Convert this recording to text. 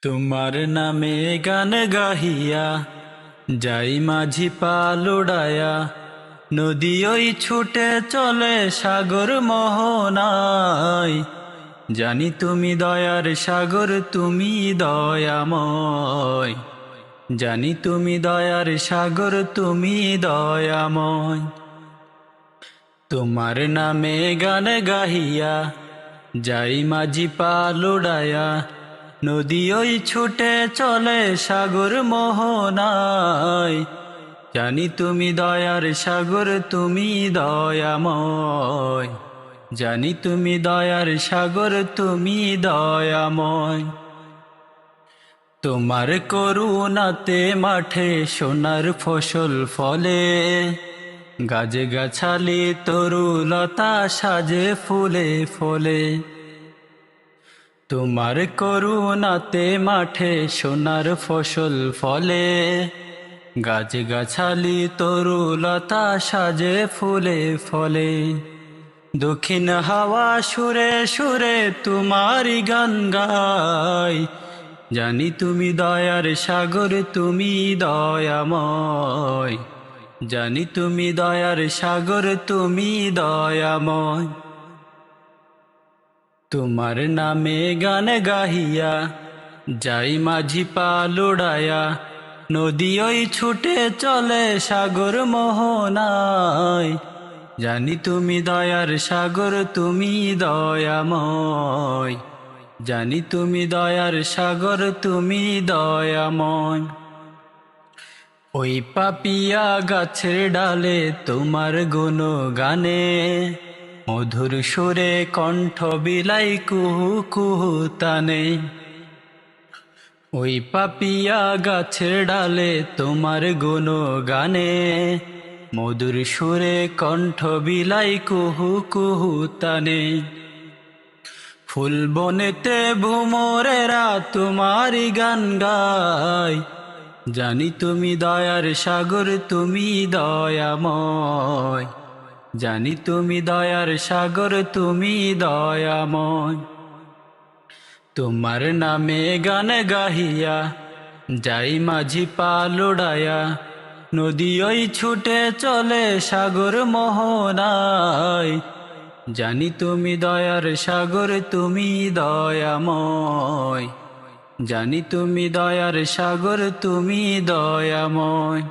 তোমার নামে গান গাহিয়া যাই মাঝি পাল উড়ায়া, নদী ওই ছুটে চলে সাগর মোহনায়। জানি তুমি দয়ার সাগর, তুমি দয়াময়। জানি তুমি দয়ার সাগর, তুমি দয়াময়। তোমার নামে গান গাহিয়া যাই মাঝি পাল উড়ায়া, নদী ওই ছুটে চলে সাগর মোহনায়। জানি তুমি দয়ার সাগর, তুমি দয়াময়। জানি তুমি দয়ার সাগর, তুমি দয়াময়। তোমার করুণাতে মাঠে সোনার ফসল ফলে, গাছে গাছালি তরুলতা সাজে ফুলে ফলে। তোমার করুণাতে মাঠে সোনার ফসল ফলে, গাছ গাছালি তরুলতা সাজে ফুলে ফলে। দক্ষিণ হাওয়া সুরে সুরে তোমারি গান গায়। জানি তুমি দয়ার সাগর, তুমি দয়াময়। জানি তুমি দয়ার সাগর, তুমি দয়াময়। তোমার নামে গান গাহিয়া যাই মাঝি পাল উড়ায়া, নদী ওই ছুটে চলে সাগর মোহনায়। জানি তুমি দয়ার সাগর, তুমি দয়াময়। জানি তুমি দয়ার সাগর, তুমি দয়াময়। ওই পাপিয়া গাছের ডালে তোমার গুণগানে, মধুর সুরে কণ্ঠ বিলাই কুহু কুহু তানে। ওই পাপিয়া গাছের ডালে তোমার গুণগানে, মধুর সুরে কণ্ঠ বিলাই কুহু কুহু তানে। ফুল বনেতে ভুমরেরা তোমারি গান গায়। জানি তুমি দয়ার সাগর, তুমি দয়াময়। জানি তুমি দয়ার সাগর, তুমি দয়াময়। তোমার নামে গান গাহিয়া যাই মাঝি পাল উড়ায়া, নদী ওই ছুটে চলে সাগর মোহনায়। জানি তুমি দয়ার সাগর, তুমি দয়াময়। জানি তুমি দয়ার সাগর, তুমি দয়াময়।